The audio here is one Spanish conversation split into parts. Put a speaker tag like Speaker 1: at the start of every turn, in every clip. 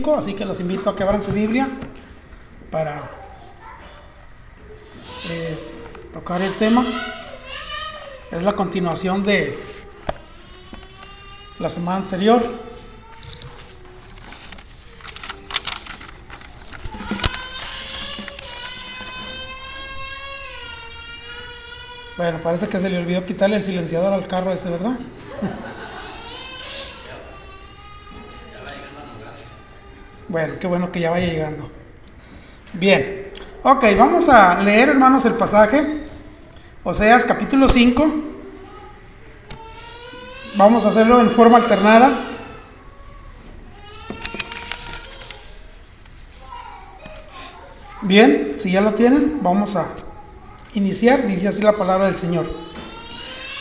Speaker 1: Así que los invito a que abran su Biblia para tocar el tema. Es la continuación de la semana anterior. Bueno, parece que se le olvidó quitarle el silenciador al carro ese, ¿verdad? Bueno, qué bueno que ya vaya llegando. Bien, ok, vamos a leer, hermanos, el pasaje, Oseas capítulo 5. Vamos a hacerlo en forma alternada. Bien, si ya lo tienen, vamos a iniciar. Dice así la palabra del Señor.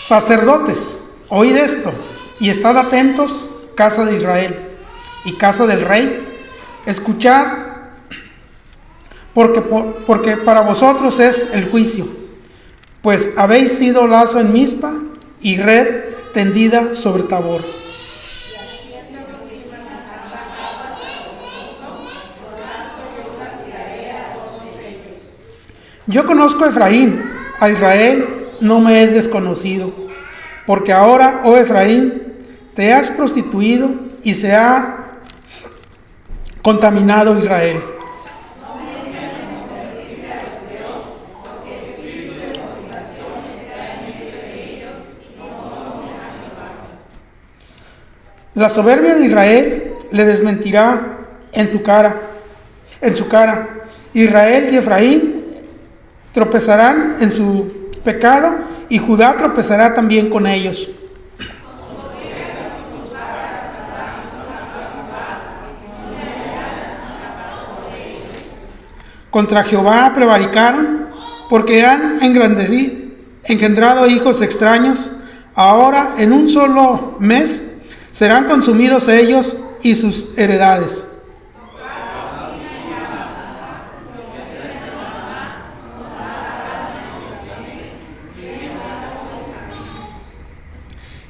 Speaker 1: Sacerdotes, oíd esto, y estad atentos, casa de Israel y casa del rey. Escuchad, porque para vosotros es el juicio, pues habéis sido lazo en Mizpa y red tendida sobre Tabor. Yo conozco a Efraín, a Israel no me es desconocido, porque ahora, oh Efraín, te has prostituido y se ha contaminado Israel. La soberbia de Israel le desmentirá en su cara. Israel y Efraín tropezarán en su pecado y Judá tropezará también con ellos. Contra Jehová prevaricaron, porque han engendrado hijos extraños. Ahora, en un solo mes, serán consumidos ellos y sus heredades.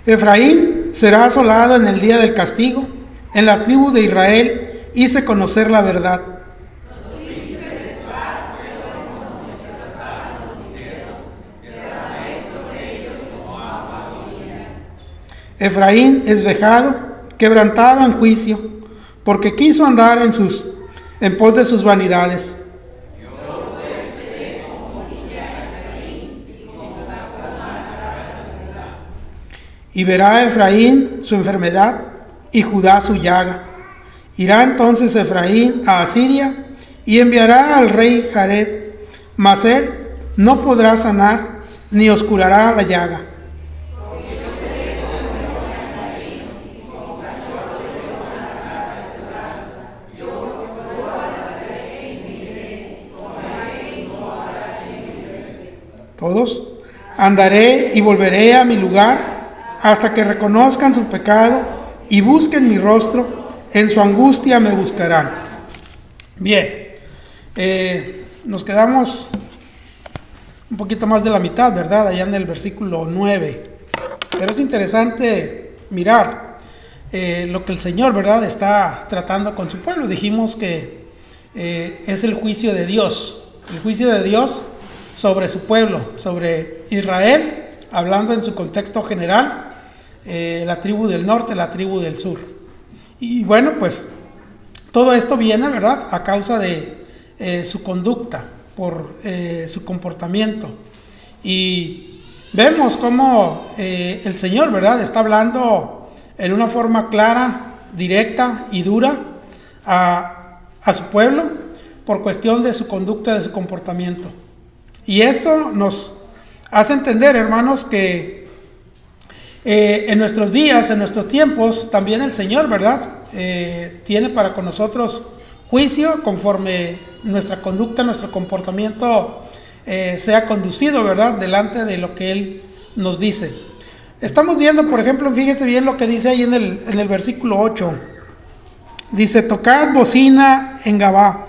Speaker 1: Efraín será asolado en el día del castigo. En la tribu de Israel hice conocer la verdad. Efraín es vejado, quebrantado en juicio, porque quiso andar en pos de sus vanidades. Y verá Efraín su enfermedad y Judá su llaga. Irá entonces Efraín a Asiria y enviará al rey Jareb, mas él no podrá sanar ni os curará la llaga. Todos, andaré y volveré a mi lugar hasta que reconozcan su pecado y busquen mi rostro, en su angustia me buscarán. Bien, nos quedamos un poquito más de la mitad, ¿verdad? Allá en el versículo 9. Pero es interesante mirar lo que el Señor, ¿verdad?, está tratando con su pueblo. Dijimos que es el juicio de Dios sobre su pueblo, sobre Israel, hablando en su contexto general, la tribu del norte, la tribu del sur. Y bueno, pues todo esto viene, ¿verdad?, a causa de su conducta, por su comportamiento. Y vemos cómo el Señor, ¿verdad?, está hablando en una forma clara, directa y dura a su pueblo por cuestión de su conducta, de su comportamiento. Y esto nos hace entender, hermanos, que en nuestros días, en nuestros tiempos, también el Señor, ¿verdad?, tiene para con nosotros juicio conforme nuestra conducta, nuestro comportamiento sea conducido, ¿verdad?, delante de lo que Él nos dice. Estamos viendo, por ejemplo, fíjese bien lo que dice ahí en el versículo 8. Dice, tocad bocina en Gabá,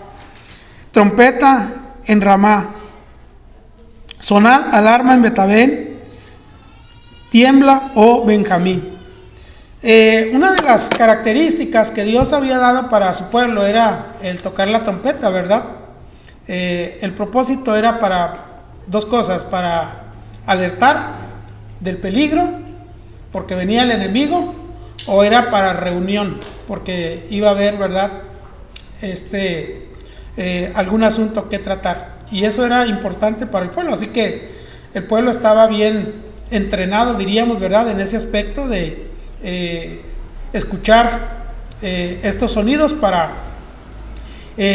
Speaker 1: trompeta en Ramá. Sonad alarma en Betabel, tiembla, oh Benjamín. Una de las características que Dios había dado para su pueblo era el tocar la trompeta, ¿verdad? El propósito era para dos cosas: para alertar del peligro, porque venía el enemigo, o era para reunión, porque iba a haber, ¿verdad?, algún asunto que tratar. Y eso era importante para el pueblo, así que el pueblo estaba bien entrenado, diríamos, ¿verdad?, en ese aspecto de escuchar estos sonidos para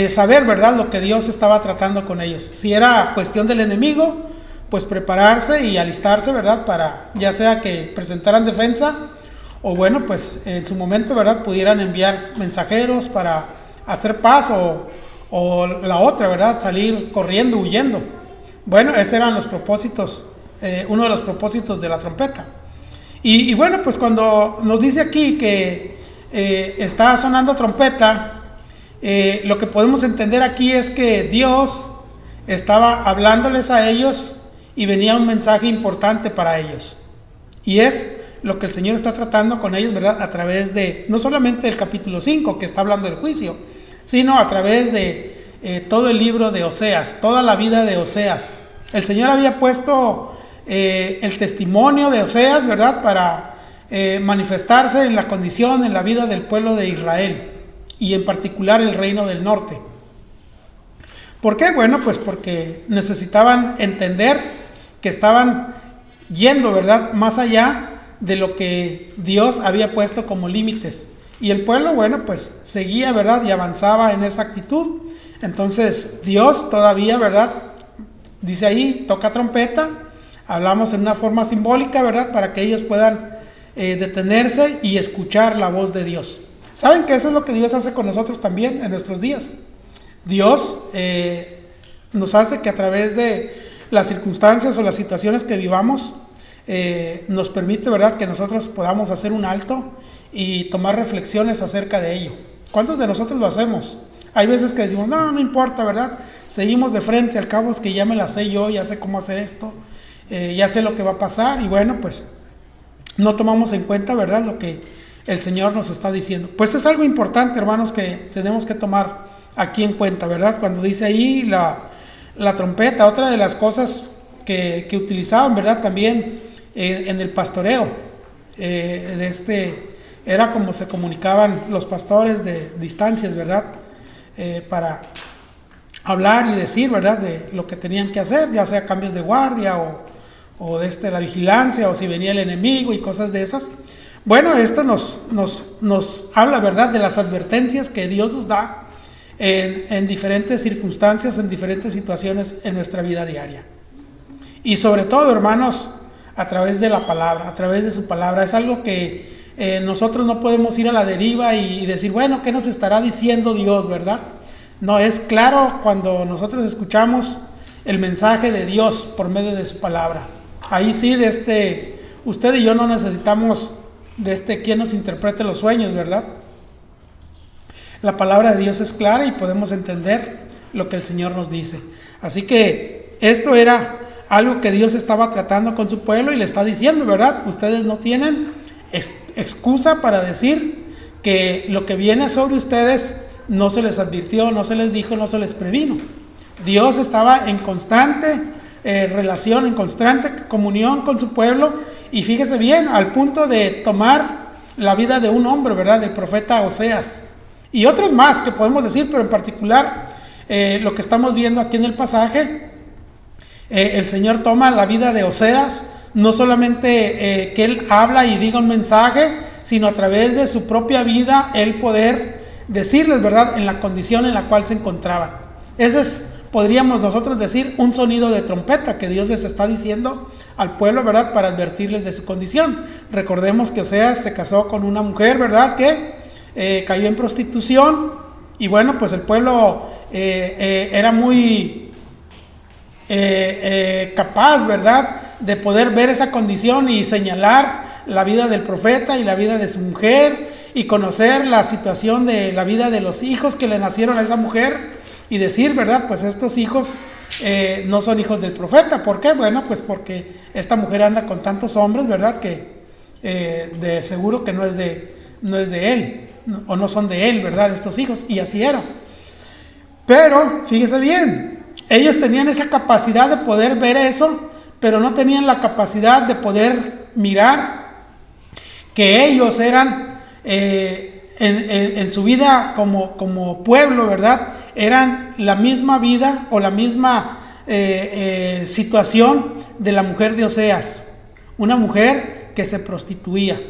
Speaker 1: saber, ¿verdad?, lo que Dios estaba tratando con ellos. Si era cuestión del enemigo, pues prepararse y alistarse, ¿verdad?, para ya sea que presentaran defensa, o bueno, pues en su momento, ¿verdad?, pudieran enviar mensajeros para hacer paz, o la otra, ¿verdad?, salir corriendo, huyendo. Bueno, esos eran los propósitos, uno de los propósitos de la trompeta. Y bueno, pues cuando nos dice aquí que está sonando trompeta, lo que podemos entender aquí es que Dios estaba hablándoles a ellos y venía un mensaje importante para ellos. Y es lo que el Señor está tratando con ellos, ¿verdad?, a través de, no solamente el capítulo 5, que está hablando del juicio, sino a través de todo el libro de Oseas, toda la vida de Oseas. El Señor había puesto el testimonio de Oseas, ¿verdad?, para manifestarse en la condición, en la vida del pueblo de Israel, y en particular el reino del norte. ¿Por qué? Bueno, pues porque necesitaban entender que estaban yendo, ¿verdad?, más allá de lo que Dios había puesto como límites. Y el pueblo, bueno, pues seguía, ¿verdad?, y avanzaba en esa actitud. Entonces Dios todavía, ¿verdad?, dice ahí, toca trompeta. Hablamos en una forma simbólica, ¿verdad?, para que ellos puedan detenerse y escuchar la voz de Dios. ¿Saben que eso es lo que Dios hace con nosotros también en nuestros días? Dios nos hace que a través de las circunstancias o las situaciones que vivamos, nos permite, ¿verdad?, que nosotros podamos hacer un alto y tomar reflexiones acerca de ello. ¿Cuántos de nosotros lo hacemos? Hay veces que decimos, no importa, ¿verdad? Seguimos de frente, al cabo es que ya me la sé yo, ya sé cómo hacer esto, ya sé lo que va a pasar, y bueno, pues no tomamos en cuenta, ¿verdad?, lo que el Señor nos está diciendo. Pues es algo importante, hermanos, que tenemos que tomar aquí en cuenta, ¿verdad? Cuando dice ahí la trompeta, otra de las cosas que utilizaban, ¿verdad?, también en el pastoreo, era como se comunicaban los pastores de distancias, ¿verdad?, para hablar y decir, ¿verdad?, de lo que tenían que hacer, ya sea cambios de guardia o la vigilancia, o si venía el enemigo y cosas de esas. Bueno, esto nos habla, ¿verdad?, de las advertencias que Dios nos da en diferentes circunstancias, en diferentes situaciones en nuestra vida diaria. Y sobre todo, hermanos, a través de la palabra, a través de su palabra. Es algo que nosotros no podemos ir a la deriva y decir, bueno, ¿qué nos estará diciendo Dios, verdad? No, es claro cuando nosotros escuchamos el mensaje de Dios por medio de su palabra. Ahí sí, usted y yo no necesitamos quien nos interprete los sueños, ¿verdad? La palabra de Dios es clara y podemos entender lo que el Señor nos dice. Así que esto era algo que Dios estaba tratando con su pueblo y le está diciendo, ¿verdad? Ustedes no tienen excusa para decir que lo que viene sobre ustedes no se les advirtió, no se les dijo, no se les previno. Dios estaba en constante relación, en constante comunión con su pueblo, y fíjese bien, al punto de tomar la vida de un hombre, ¿verdad?, del profeta Oseas, y otros más que podemos decir, pero en particular lo que estamos viendo aquí en el pasaje, el Señor toma la vida de Oseas, no solamente que él habla y diga un mensaje, sino a través de su propia vida, él poder decirles, ¿verdad?, en la condición en la cual se encontraban. Eso es, podríamos nosotros decir, un sonido de trompeta que Dios les está diciendo al pueblo, ¿verdad?, para advertirles de su condición. Recordemos que Oseas se casó con una mujer, ¿verdad?, que cayó en prostitución, y bueno, pues el pueblo era muy capaz, ¿verdad?, de poder ver esa condición y señalar la vida del profeta y la vida de su mujer, y conocer la situación de la vida de los hijos que le nacieron a esa mujer, y decir, ¿verdad?, pues estos hijos no son hijos del profeta. ¿Por qué? Bueno, pues porque esta mujer anda con tantos hombres, ¿verdad?, que de seguro que no es de él, o no son de él, ¿verdad? Estos hijos, y así era. Pero, fíjese bien, ellos tenían esa capacidad de poder ver eso, pero no tenían la capacidad de poder mirar que ellos eran, en su vida como pueblo, ¿verdad? Eran la misma vida o la misma situación de la mujer de Oseas, una mujer que se prostituía.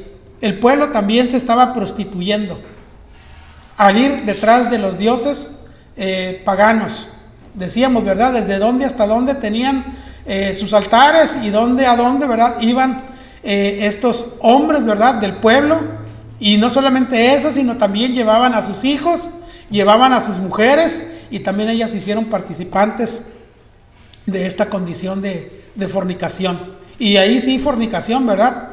Speaker 1: El pueblo también se estaba prostituyendo al ir detrás de los dioses paganos. Decíamos, ¿verdad? Desde dónde hasta dónde tenían sus altares y dónde a dónde, ¿verdad? Iban estos hombres, ¿verdad? Del pueblo. Y no solamente eso, sino también llevaban a sus hijos, llevaban a sus mujeres, y también ellas se hicieron participantes de esta condición de fornicación. Y ahí sí, fornicación, ¿verdad?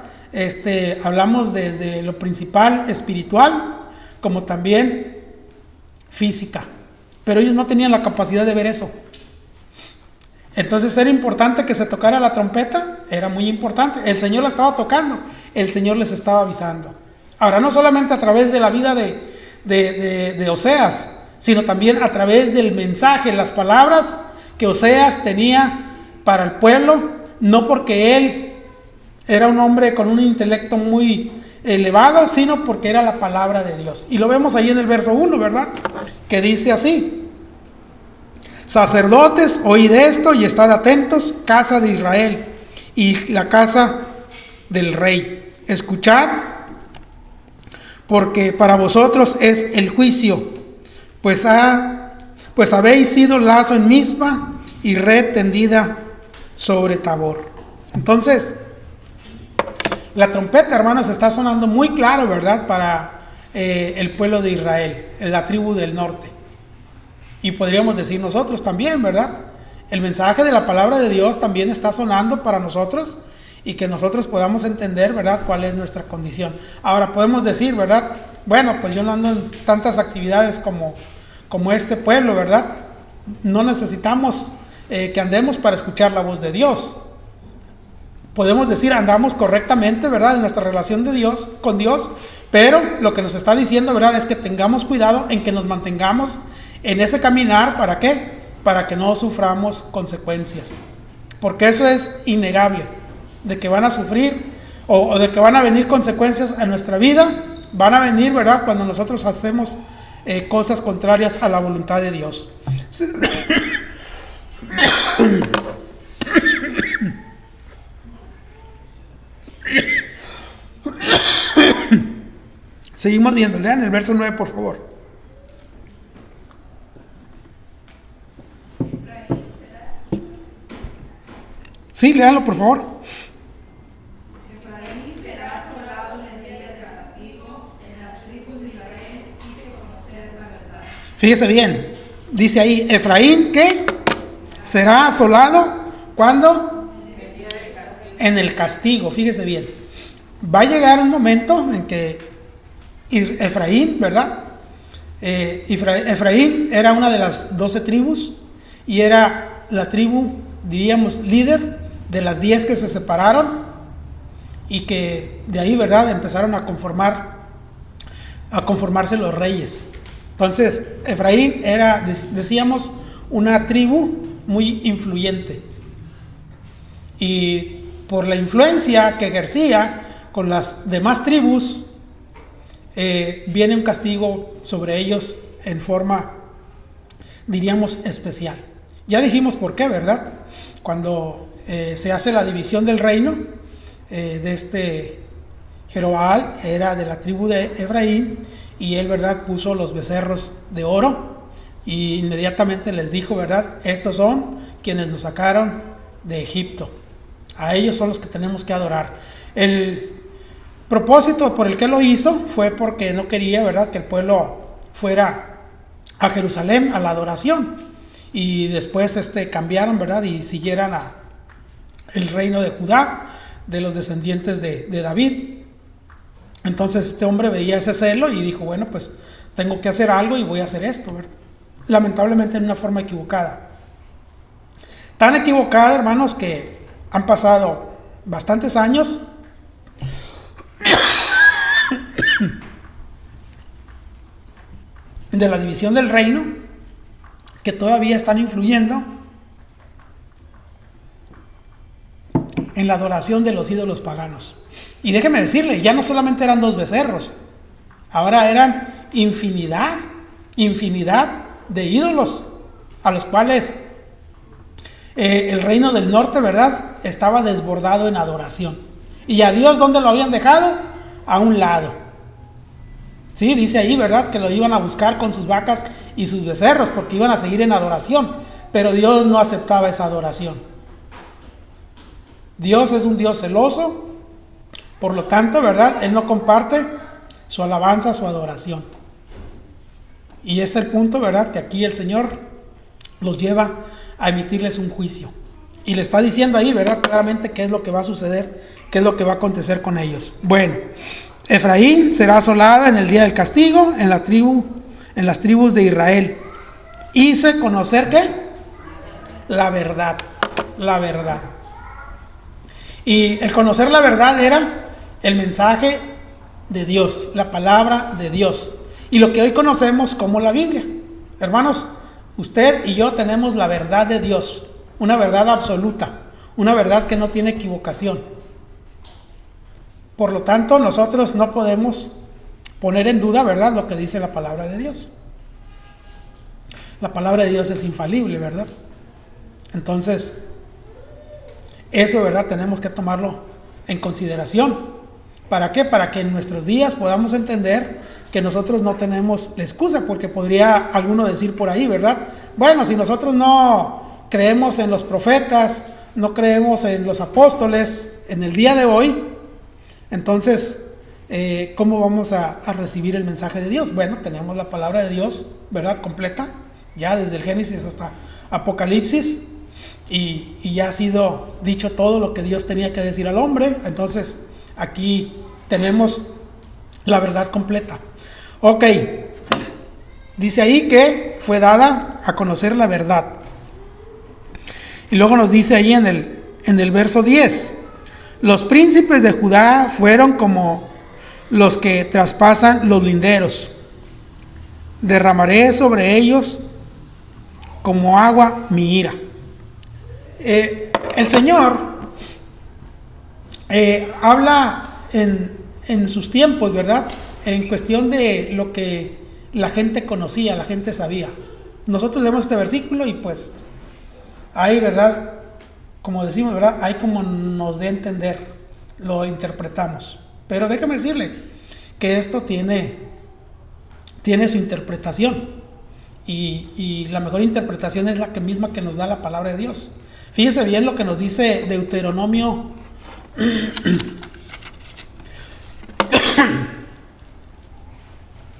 Speaker 1: Hablamos desde lo principal espiritual, como también física. Pero ellos no tenían la capacidad de ver eso. Entonces era importante que se tocara la trompeta, era muy importante. El Señor la estaba tocando, el Señor les estaba avisando. Ahora, no solamente a través de la vida de Oseas, sino también a través del mensaje, las palabras que Oseas tenía para el pueblo, no porque él era un hombre con un intelecto muy elevado, sino porque era la palabra de Dios. Y lo vemos ahí en el verso 1, ¿verdad? Que dice así: sacerdotes, oíd esto y estad atentos, casa de Israel y la casa del rey. Escuchad, porque para vosotros es el juicio, pues habéis sido lazo en Mizpa y red tendida sobre Tabor. Entonces, la trompeta, hermanos, está sonando muy claro, ¿verdad? Para el pueblo de Israel, la tribu del norte. Y podríamos decir nosotros también, ¿verdad? El mensaje de la palabra de Dios también está sonando para nosotros, y que nosotros podamos entender, ¿verdad?, cuál es nuestra condición. Ahora podemos decir, ¿verdad? Bueno, pues yo no ando en tantas actividades como este pueblo, ¿verdad? No necesitamos que andemos para escuchar la voz de Dios. Podemos decir, andamos correctamente, ¿verdad?, en nuestra relación con Dios, pero lo que nos está diciendo, ¿verdad?, es que tengamos cuidado en que nos mantengamos en ese caminar. ¿Para qué? Para que no suframos consecuencias, porque eso es innegable, de que van a sufrir o de que van a venir consecuencias a nuestra vida. Van a venir, ¿verdad?, cuando nosotros hacemos cosas contrarias a la voluntad de Dios. Seguimos viendo, lean el verso 9, por favor. Sí, léanlo, por favor. Fíjese bien, dice ahí, Efraín, ¿qué? ¿Será asolado? ¿Cuándo? En el castigo, fíjese bien. Va a llegar un momento en que Efraín, ¿verdad? Efraín era una de las 12 tribus y era la tribu, diríamos, líder de las 10 que se separaron y que de ahí, ¿verdad?, empezaron a conformarse los reyes. Entonces, Efraín era, decíamos, una tribu muy influyente. Y por la influencia que ejercía con las demás tribus, viene un castigo sobre ellos en forma, diríamos, especial. Ya dijimos por qué, ¿verdad? Cuando se hace la división del reino, de Jeroboam era de la tribu de Efraín, y él, ¿verdad?, puso los becerros de oro, y inmediatamente les dijo, ¿verdad?, estos son quienes nos sacaron de Egipto, a ellos son los que tenemos que adorar. El propósito por el que lo hizo fue porque no quería, ¿verdad?, que el pueblo fuera a Jerusalén a la adoración, y después cambiaron, ¿verdad?, y siguieran el reino de Judá, de los descendientes de David. Entonces este hombre veía ese celo y dijo, bueno, pues tengo que hacer algo y voy a hacer esto, ¿verdad? Lamentablemente en una forma equivocada. Tan equivocada, hermanos, que han pasado bastantes años de la división del reino que todavía están influyendo en la adoración de los ídolos paganos. Y déjeme decirle, ya no solamente eran 2 becerros, ahora eran infinidad de ídolos a los cuales el reino del norte, ¿verdad?, estaba desbordado en adoración. Y a Dios, ¿dónde lo habían dejado? A un lado. Sí, dice ahí, ¿verdad?, que lo iban a buscar con sus vacas y sus becerros, porque iban a seguir en adoración. Pero Dios no aceptaba esa adoración. Dios es un Dios celoso, por lo tanto, ¿verdad?, Él no comparte su alabanza, su adoración. Y es el punto, ¿verdad?, que aquí el Señor los lleva a emitirles un juicio. Y le está diciendo ahí, ¿verdad?, claramente qué es lo que va a suceder, qué es lo que va a acontecer con ellos. Bueno, Efraín será asolada en el día del castigo, en las tribus de Israel. Hice conocer, ¿qué? La verdad. Y el conocer la verdad era el mensaje de Dios, la palabra de Dios. Y lo que hoy conocemos como la Biblia. Hermanos, usted y yo tenemos la verdad de Dios, una verdad absoluta, una verdad que no tiene equivocación. Por lo tanto, nosotros no podemos poner en duda, ¿verdad?, lo que dice la palabra de Dios. La palabra de Dios es infalible, ¿verdad? Entonces, eso, ¿verdad?, tenemos que tomarlo en consideración. ¿Para qué? Para que en nuestros días podamos entender que nosotros no tenemos la excusa, porque podría alguno decir por ahí, ¿verdad? Bueno, si nosotros no creemos en los profetas, no creemos en los apóstoles en el día de hoy, entonces, ¿cómo vamos a recibir el mensaje de Dios? Bueno, tenemos la palabra de Dios, ¿verdad?, completa, ya desde el Génesis hasta Apocalipsis, y ya ha sido dicho todo lo que Dios tenía que decir al hombre. Entonces, aquí tenemos la verdad completa. Ok, dice ahí que fue dada a conocer la verdad. Y luego nos dice ahí en el verso 10, los príncipes de Judá fueron como los que traspasan los linderos. Derramaré sobre ellos como agua mi ira. El Señor habla en sus tiempos, ¿verdad?, en cuestión de lo que la gente conocía, la gente sabía. Nosotros leemos este versículo y pues ahí, ¿verdad?, como decimos, ¿verdad?, ahí como nos dé a entender, lo interpretamos. Pero déjame decirle que esto tiene su interpretación, y la mejor interpretación es la misma que nos da la palabra de Dios. Fíjese bien lo que nos dice Deuteronomio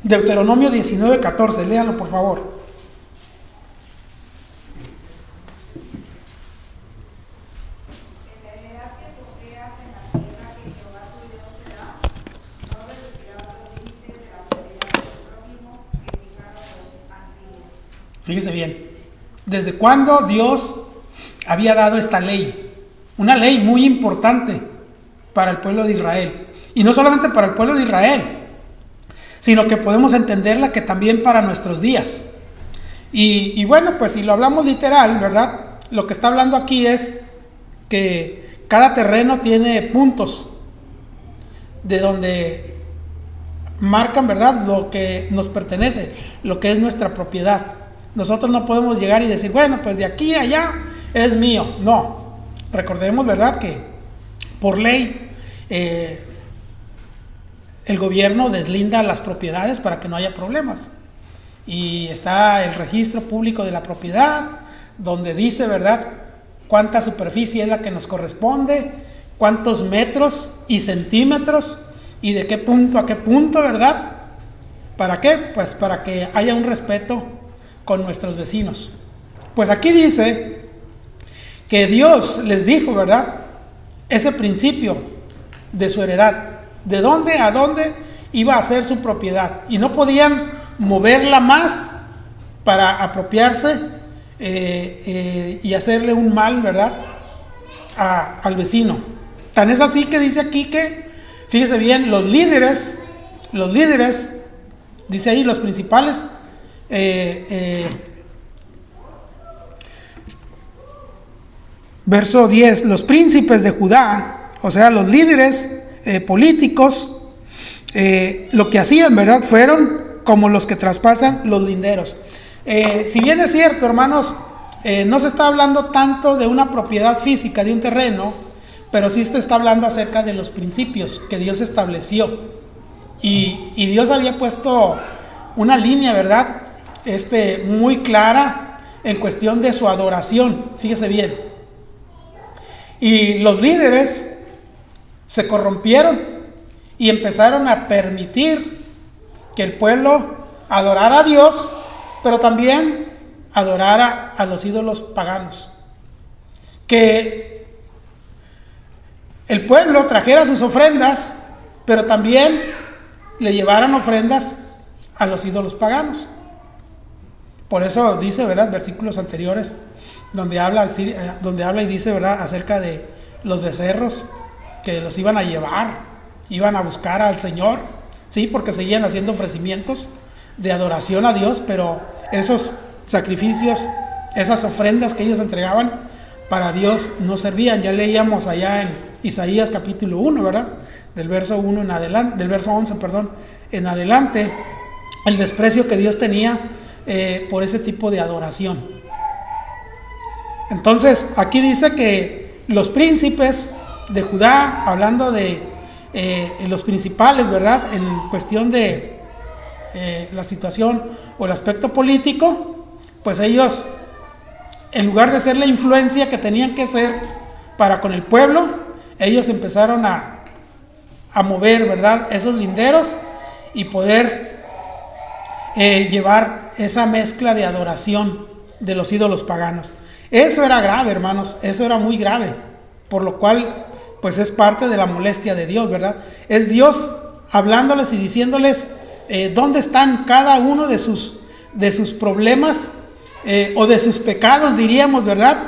Speaker 1: Deuteronomio 19:14, léanlo por favor. Fíjese bien, ¿desde cuándo Dios había dado esta ley? Una ley muy importante para el pueblo de Israel. Y no solamente para el pueblo de Israel, sino que podemos entenderla que también para nuestros días. Y bueno, pues si lo hablamos literal, ¿verdad?, lo que está hablando aquí es que cada terreno tiene puntos de donde marcan, ¿verdad?, lo que nos pertenece, lo que es nuestra propiedad. Nosotros no podemos llegar y decir, bueno, pues de aquí a allá es mío. No, recordemos, ¿verdad?, que por ley el gobierno deslinda las propiedades para que no haya problemas. Y está el registro público de la propiedad, donde dice, ¿verdad?, cuánta superficie es la que nos corresponde, cuántos metros y centímetros, y de qué punto a qué punto, ¿verdad? ¿Para qué? Pues para que haya un respeto con nuestros vecinos. Pues aquí dice que Dios les dijo, ¿verdad?, ese principio de su heredad, de dónde a dónde iba a ser su propiedad, y no podían moverla más para apropiarse y hacerle un mal, ¿verdad?, al vecino. Tan es así que dice aquí que, fíjese bien, los líderes, dice ahí, los principales, verso 10, los príncipes de Judá, o sea, los líderes políticos, lo que hacían, ¿verdad? Fueron como los que traspasan los linderos. Si bien es cierto, hermanos, no se está hablando tanto de una propiedad física, de un terreno, pero sí se está hablando acerca de los principios que Dios estableció. Y Dios había puesto una línea, ¿verdad? Muy clara en cuestión de su adoración, fíjese bien. Y los líderes se corrompieron y empezaron a permitir que el pueblo adorara a Dios, pero también adorara a los ídolos paganos. Que el pueblo trajera sus ofrendas, pero también le llevaran ofrendas a los ídolos paganos. Por eso dice, ¿verdad?, versículos anteriores, donde habla y dice, ¿verdad?, acerca de los becerros que los iban a llevar, iban a buscar al Señor, sí, porque seguían haciendo ofrecimientos de adoración a Dios, pero esos sacrificios, esas ofrendas que ellos entregaban para Dios no servían. Ya leíamos allá en Isaías capítulo 1, ¿verdad?, del verso 1 en adelante, del verso 11, en adelante, el desprecio que Dios tenía por ese tipo de adoración. Entonces, aquí dice que los príncipes de Judá, hablando de los principales, ¿verdad?, en cuestión de la situación o el aspecto político, pues ellos, en lugar de ser la influencia que tenían que ser para con el pueblo, ellos empezaron a mover, ¿verdad?, esos linderos y poder llevar esa mezcla de adoración de los ídolos paganos. Eso era grave, hermanos, eso era muy grave, por lo cual pues es parte de la molestia de Dios, ¿verdad? Es Dios hablándoles y diciéndoles dónde están cada uno de sus problemas o de sus pecados, diríamos, ¿verdad?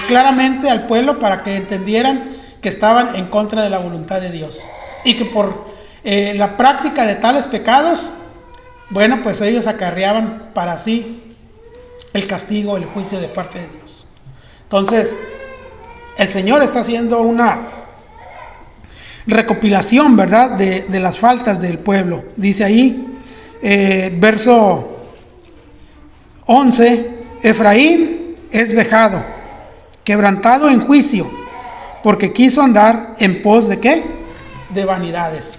Speaker 1: Claramente al pueblo, para que entendieran que estaban en contra de la voluntad de Dios y que por la práctica de tales pecados, bueno, pues ellos acarreaban para sí el castigo, el juicio de parte de Dios. Entonces, el Señor está haciendo una recopilación, ¿verdad?, de las faltas del pueblo. Dice ahí, verso 11, Efraín es vejado, quebrantado en juicio, porque quiso andar en pos de ¿qué? De vanidades.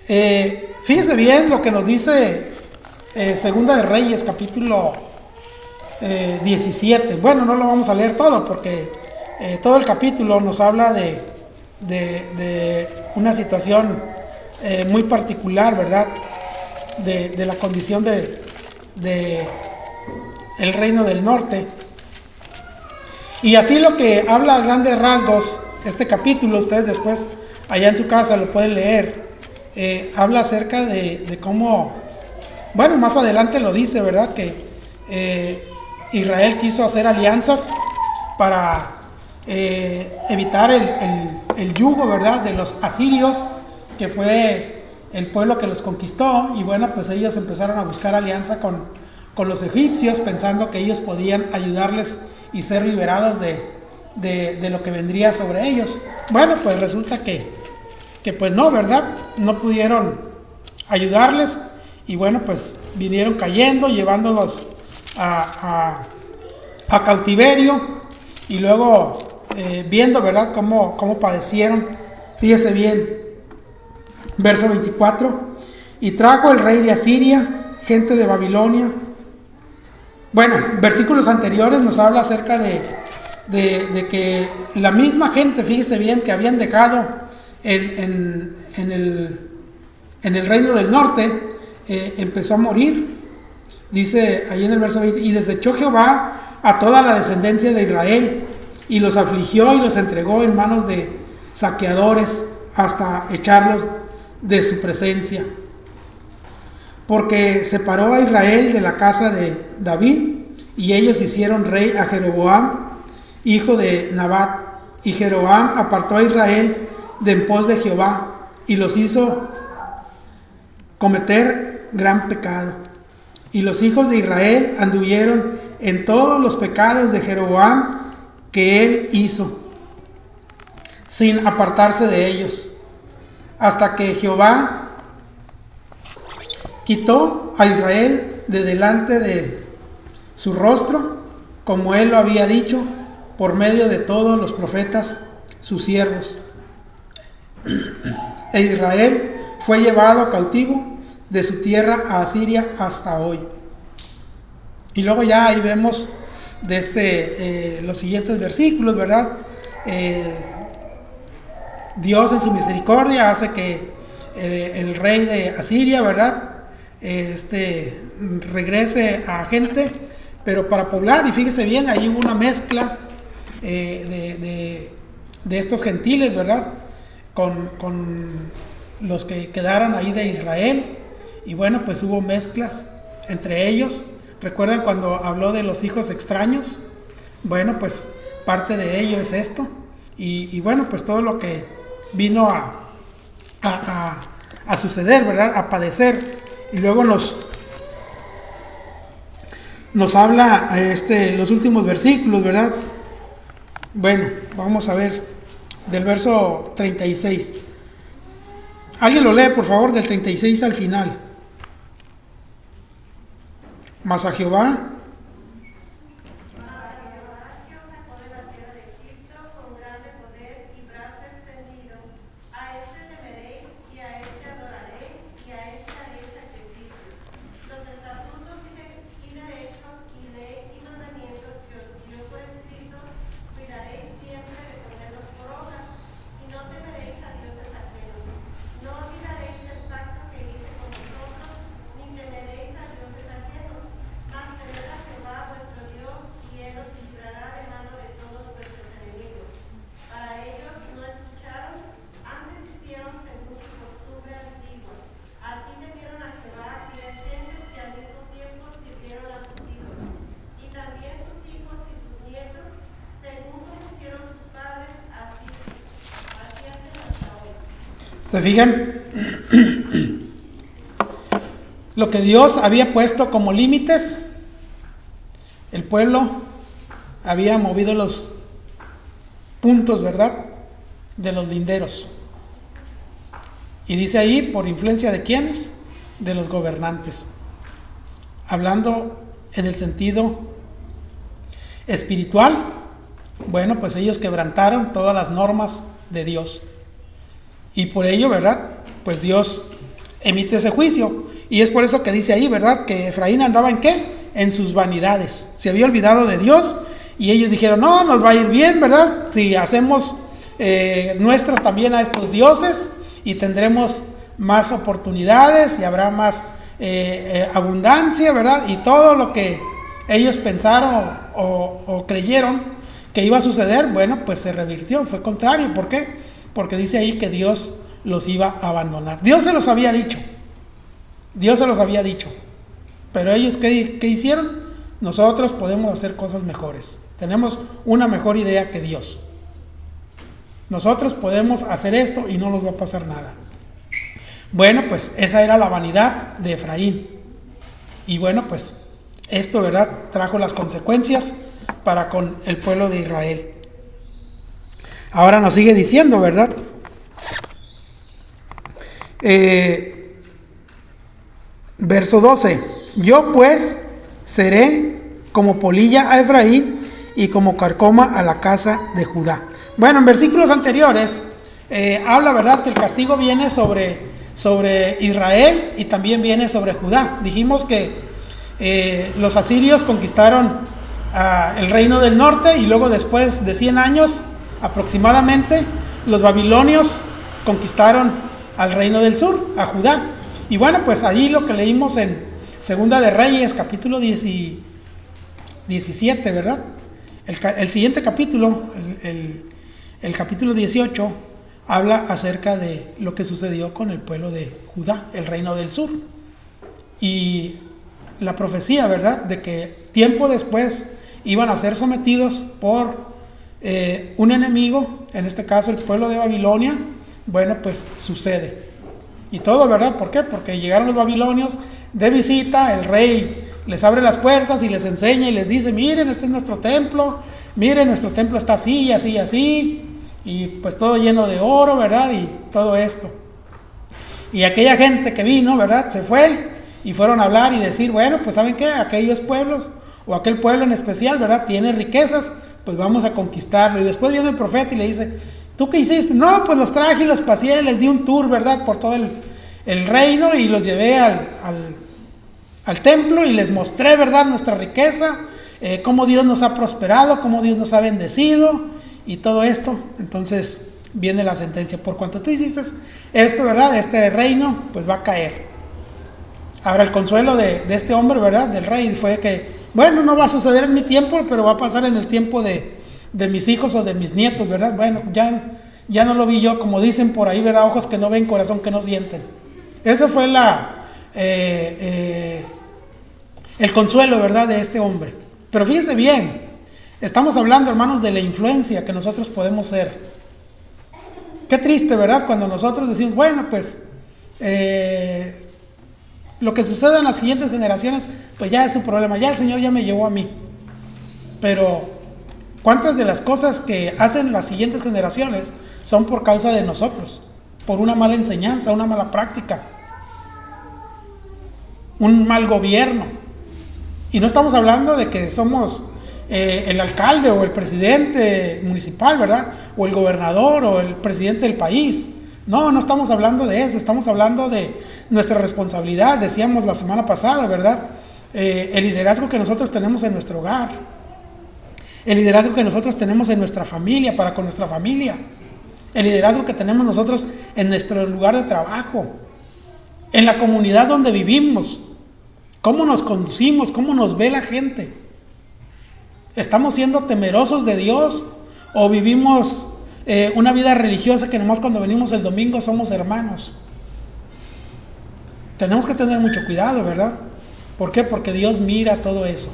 Speaker 1: Fíjese bien lo que nos dice Segunda de Reyes, capítulo 17. Bueno, no lo vamos a leer todo, porque todo el capítulo nos habla de una situación muy particular, ¿verdad?, de la condición de el reino del norte. Y así lo que habla a grandes rasgos este capítulo, ustedes después allá en su casa lo pueden leer, habla acerca de cómo, bueno, más adelante lo dice, ¿verdad?, que Israel quiso hacer alianzas para evitar el yugo, ¿verdad?, de los asirios, que fue el pueblo que los conquistó. Y bueno, pues ellos empezaron a buscar alianza con los egipcios, pensando que ellos podían ayudarles y ser liberados de lo que vendría sobre ellos. Bueno, pues resulta que pues no, ¿verdad?, no pudieron ayudarles, y bueno, pues vinieron cayendo, llevándolos a cautiverio, y luego viendo, ¿verdad?, cómo padecieron. Fíjese bien, verso 24, y trajo el rey de Asiria gente de Babilonia. Bueno, versículos anteriores nos habla acerca de que la misma gente, fíjese bien, que habían dejado en el reino del norte, empezó a morir. Dice ahí en el verso 20, y desechó Jehová a toda la descendencia de Israel, y los afligió y los entregó en manos de saqueadores hasta echarlos de su presencia. Porque separó a Israel de la casa de David, y ellos hicieron rey a Jeroboam, hijo de Nabat. Y Jeroboam apartó a Israel de en pos de Jehová, y los hizo cometer gran pecado. Y los hijos de Israel anduvieron en todos los pecados de Jeroboam que él hizo, sin apartarse de ellos, hasta que Jehová quitó a Israel de delante de su rostro, como él lo había dicho, por medio de todos los profetas, sus siervos. E Israel fue llevado cautivo de su tierra a Asiria hasta hoy. Y luego ya ahí vemos los siguientes versículos, ¿verdad? Dios en su misericordia hace que el rey de Asiria, ¿verdad? Regrese a gente, pero para poblar, y fíjese bien, ahí hubo una mezcla de estos gentiles, ¿verdad? Con los que quedaron ahí de Israel, y bueno, pues hubo mezclas entre ellos. ¿Recuerdan cuando habló de los hijos extraños? Bueno, pues parte de ello es esto, y bueno, pues todo lo que vino a suceder, ¿verdad? A padecer. Y luego nos habla los últimos versículos, ¿verdad? Bueno, vamos a ver del verso 36. Alguien lo lee, por favor, del 36 al final. Mas a Jehová ¿se fijan? Lo que Dios había puesto como límites, el pueblo había movido los puntos, ¿verdad? De los linderos. Y dice ahí, ¿por influencia de quiénes? De los gobernantes. Hablando en el sentido espiritual, bueno, pues ellos quebrantaron todas las normas de Dios. Y por ello, ¿verdad? Pues Dios emite ese juicio. Y es por eso que dice ahí, ¿verdad? Que Efraín andaba ¿en qué? En sus vanidades. Se había olvidado de Dios y ellos dijeron, no, nos va a ir bien, ¿verdad? Si hacemos nuestros también a estos dioses y tendremos más oportunidades y habrá más abundancia, ¿verdad? Y todo lo que ellos pensaron o creyeron que iba a suceder, bueno, pues se revirtió, fue contrario. ¿Por qué? Porque dice ahí que Dios los iba a abandonar. Dios se los había dicho. Dios se los había dicho. Pero ellos, ¿qué hicieron? Nosotros podemos hacer cosas mejores. Tenemos una mejor idea que Dios. Nosotros podemos hacer esto y no nos va a pasar nada. Bueno, pues esa era la vanidad de Efraín. Y bueno, pues esto, ¿verdad?, trajo las consecuencias para con el pueblo de Israel. Ahora nos sigue diciendo, ¿verdad? Verso 12. Yo pues seré como polilla a Efraín y como carcoma a la casa de Judá. Bueno, en versículos anteriores habla, ¿verdad?, que el castigo viene sobre Israel y también viene sobre Judá. Dijimos que los asirios conquistaron el reino del norte y luego después de 100 años aproximadamente los babilonios conquistaron al reino del sur, a Judá. Y bueno, pues allí lo que leímos en Segunda de Reyes, capítulo 17, ¿verdad? El siguiente capítulo, el capítulo 18, habla acerca de lo que sucedió con el pueblo de Judá, el reino del sur. Y la profecía, ¿verdad?, de que tiempo después iban a ser sometidos por un enemigo, en este caso el pueblo de Babilonia. Bueno, pues sucede. Y todo, ¿verdad? ¿Por qué? Porque llegaron los babilonios, de visita, el rey les abre las puertas y les enseña y les dice, miren, este es nuestro templo, miren, nuestro templo está así, así, así, y pues todo lleno de oro, ¿verdad? Y todo esto. Y aquella gente que vino, ¿verdad? Se fue y fueron a hablar y decir, bueno, pues ¿saben qué? Aquellos pueblos, o aquel pueblo en especial, ¿verdad? Tiene riquezas, pues vamos a conquistarlo. Y después viene el profeta y le dice, ¿tú qué hiciste? No, pues los traje y los paseé, les di un tour, ¿verdad? Por todo el reino y los llevé al templo y les mostré, ¿verdad? Nuestra riqueza, cómo Dios nos ha prosperado, cómo Dios nos ha bendecido y todo esto. Entonces viene la sentencia, por cuanto tú hiciste esto, ¿verdad? Este reino pues va a caer. Ahora el consuelo de este hombre, ¿verdad? Del rey fue que, bueno, no va a suceder en mi tiempo, pero va a pasar en el tiempo de mis hijos o de mis nietos, ¿verdad? Bueno, ya no lo vi yo, como dicen por ahí, ¿verdad? Ojos que no ven, corazón que no sienten. Ese fue el consuelo, ¿verdad? De este hombre. Pero fíjense bien, estamos hablando, hermanos, de la influencia que nosotros podemos ser. Qué triste, ¿verdad? Cuando nosotros decimos, bueno, pues lo que suceda en las siguientes generaciones, pues ya es su problema, ya el Señor ya me llevó a mí. Pero ¿cuántas de las cosas que hacen las siguientes generaciones son por causa de nosotros? Por una mala enseñanza, una mala práctica, un mal gobierno. Y no estamos hablando de que somos el alcalde o el presidente municipal, ¿verdad? O el gobernador o el presidente del país. No estamos hablando de eso, estamos hablando de nuestra responsabilidad. Decíamos la semana pasada, ¿verdad? El liderazgo que nosotros tenemos en nuestro hogar, el liderazgo que nosotros tenemos en nuestra familia, para con nuestra familia, el liderazgo que tenemos nosotros en nuestro lugar de trabajo, en la comunidad donde vivimos, cómo nos conducimos, cómo nos ve la gente. ¿Estamos siendo temerosos de Dios o vivimos una vida religiosa que nomás cuando venimos el domingo somos hermanos? Tenemos que tener mucho cuidado, ¿verdad? ¿Por qué? Porque Dios mira todo eso.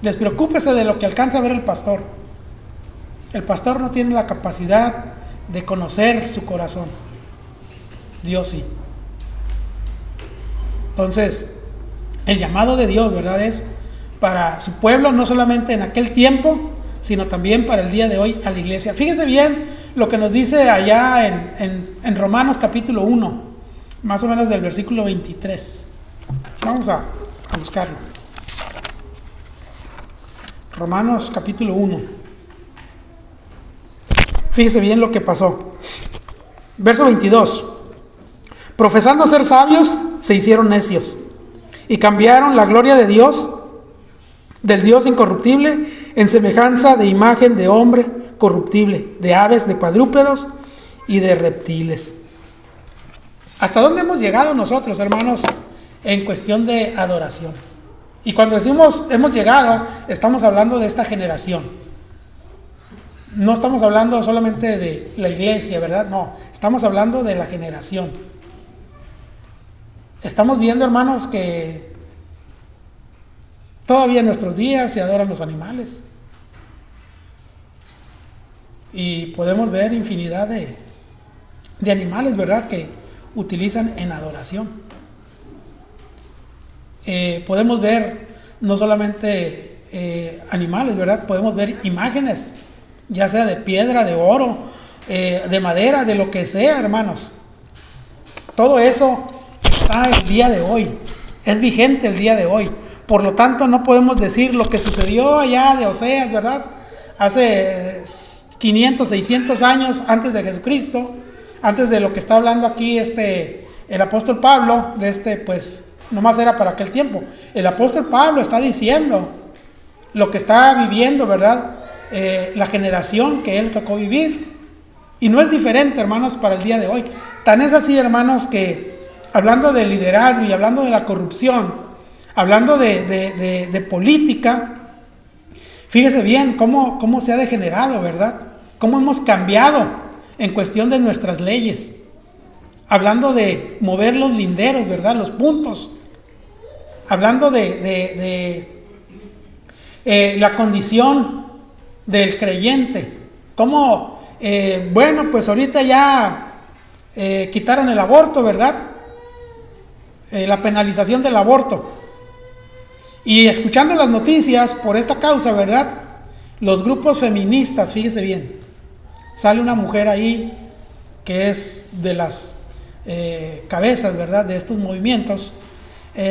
Speaker 1: Despreocúpese de lo que alcanza a ver el pastor. El pastor no tiene la capacidad de conocer su corazón. Dios sí. Entonces, el llamado de Dios, ¿verdad? Es para su pueblo, no solamente en aquel tiempo, sino también para el día de hoy a la iglesia. Fíjese bien lo que nos dice allá en Romanos capítulo 1, más o menos del versículo 23. Vamos a buscarlo. Romanos capítulo 1. Fíjese bien lo que pasó. Verso 22. Profesando ser sabios, se hicieron necios y cambiaron la gloria de Dios, del Dios incorruptible, en semejanza de imagen de hombre corruptible, de aves, de cuadrúpedos y de reptiles. ¿Hasta dónde hemos llegado nosotros, hermanos, en cuestión de adoración? Y cuando decimos hemos llegado, estamos hablando de esta generación. No estamos hablando solamente de la iglesia, ¿verdad? No, estamos hablando de la generación. Estamos viendo, hermanos, que todavía en nuestros días se adoran los animales. Y podemos ver infinidad de animales, ¿verdad?, que utilizan en adoración. Podemos ver no solamente animales, ¿verdad? Podemos ver imágenes, ya sea de piedra, de oro, de madera, de lo que sea, hermanos. Todo eso está el día de hoy, es vigente el día de hoy. Por lo tanto, no podemos decir lo que sucedió allá de Oseas, ¿verdad? Hace 500, 600 años antes de Jesucristo, antes de lo que está hablando aquí el apóstol Pablo, pues nomás era para aquel tiempo. El apóstol Pablo está diciendo lo que está viviendo, ¿verdad? La generación que él tocó vivir. Y no es diferente, hermanos, para el día de hoy. Tan es así, hermanos, que hablando de liderazgo y hablando de la corrupción, hablando de política, fíjese bien cómo se ha degenerado, ¿verdad? Cómo hemos cambiado en cuestión de nuestras leyes. Hablando de mover los linderos, ¿verdad? Los puntos. Hablando de la condición del creyente. Cómo, bueno, pues ahorita ya quitaron el aborto, ¿verdad? la penalización del aborto. Y escuchando las noticias por esta causa, ¿verdad? Los grupos feministas, fíjese bien, sale una mujer ahí que es de las cabezas, ¿verdad?, de estos movimientos,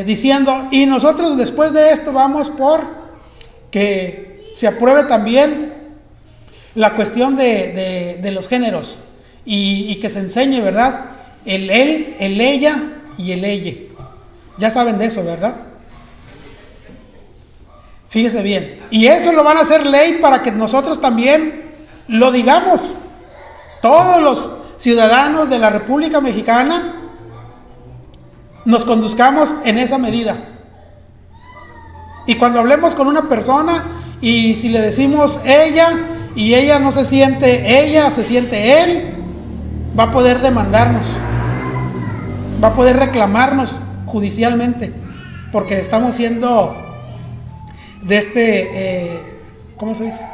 Speaker 1: diciendo, y nosotros después de esto vamos por que se apruebe también la cuestión de los géneros y que se enseñe, ¿verdad?, el él, el ella y el elle. Ya saben de eso, ¿verdad? Fíjese bien. Y eso lo van a hacer ley para que nosotros también lo digamos. Todos los ciudadanos de la República Mexicana nos conduzcamos en esa medida. Y cuando hablemos con una persona y si le decimos ella y ella no se siente ella, se siente él, va a poder demandarnos, va a poder reclamarnos judicialmente, porque estamos siendo de ¿cómo se dice?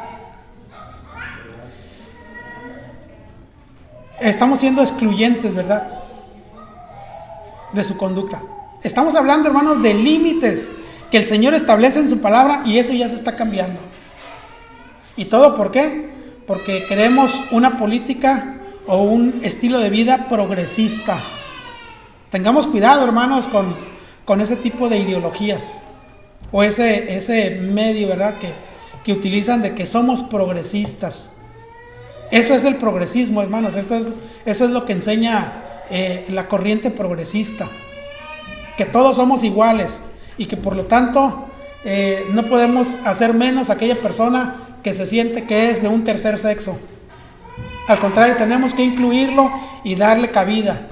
Speaker 1: Estamos siendo excluyentes, ¿verdad?, de su conducta. Estamos hablando, hermanos, de límites que el Señor establece en su palabra, y eso ya se está cambiando. ¿Y todo por qué? Porque queremos una política o un estilo de vida progresista. Tengamos cuidado, hermanos, con ese tipo de ideologías o ese medio, ¿verdad?, que utilizan de que somos progresistas. Eso es el progresismo, hermanos. Eso es lo que enseña la corriente progresista, que todos somos iguales y que por lo tanto no podemos hacer menos a aquella persona que se siente que es de un tercer sexo. Al contrario, tenemos que incluirlo y darle cabida.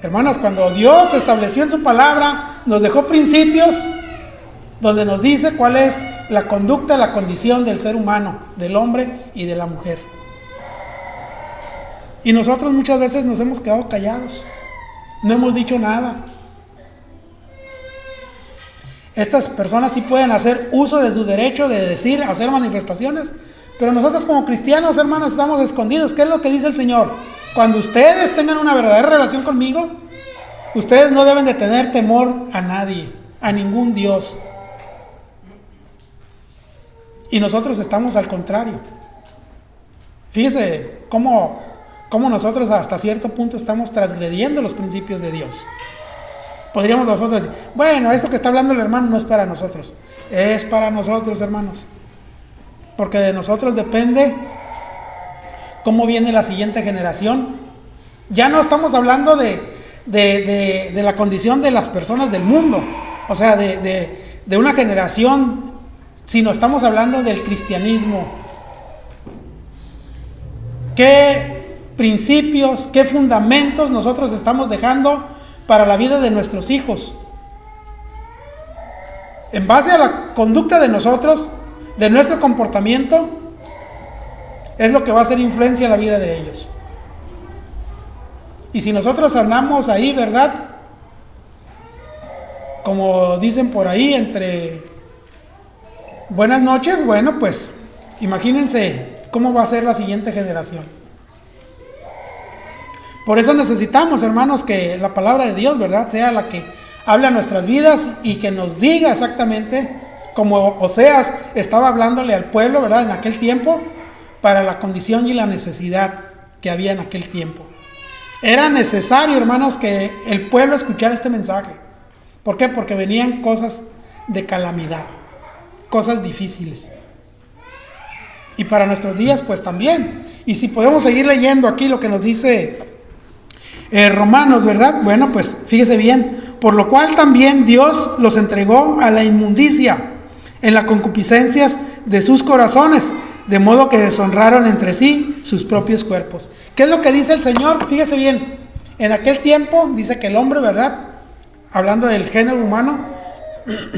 Speaker 1: Hermanos, cuando Dios estableció en su palabra, nos dejó principios donde nos dice cuál es la conducta, la condición del ser humano, del hombre y de la mujer. Y nosotros muchas veces nos hemos quedado callados, no hemos dicho nada. Estas personas sí pueden hacer uso de su derecho de decir, hacer manifestaciones, pero nosotros como cristianos, hermanos, estamos escondidos. ¿Qué es lo que dice el Señor? Cuando ustedes tengan una verdadera relación conmigo, ustedes no deben de tener temor a nadie, a ningún Dios. Y nosotros estamos al contrario. Fíjese cómo nosotros hasta cierto punto estamos transgrediendo los principios de Dios. Podríamos nosotros decir, bueno, esto que está hablando el hermano no es para nosotros. Es para nosotros, hermanos. Porque de nosotros depende cómo viene la siguiente generación. Ya no estamos hablando de la condición de las personas del mundo, o sea, de una generación, sino estamos hablando del cristianismo. ¿Qué principios, qué fundamentos nosotros estamos dejando para la vida de nuestros hijos? En base a la conducta de nosotros, de nuestro comportamiento, es lo que va a hacer influencia en la vida de ellos. Y si nosotros andamos ahí, ¿verdad?, como dicen por ahí, entre buenas noches, bueno, pues imagínense cómo va a ser la siguiente generación. Por eso necesitamos, hermanos, que la palabra de Dios, ¿verdad?, sea la que hable a nuestras vidas y que nos diga exactamente, como Oseas estaba hablándole al pueblo, ¿verdad?, en aquel tiempo, para la condición y la necesidad que había en aquel tiempo. Era necesario, hermanos, que el pueblo escuchara este mensaje. ¿Por qué? Porque venían cosas de calamidad, cosas difíciles. Y para nuestros días, pues también. Y si podemos seguir leyendo aquí lo que nos dice Romanos, ¿verdad? Bueno, pues fíjese bien. Por lo cual también Dios los entregó a la inmundicia en las concupiscencias de sus corazones, de modo que deshonraron entre sí sus propios cuerpos. ¿Qué es lo que dice el Señor? Fíjese bien, en aquel tiempo dice que el hombre, ¿verdad?, hablando del género humano,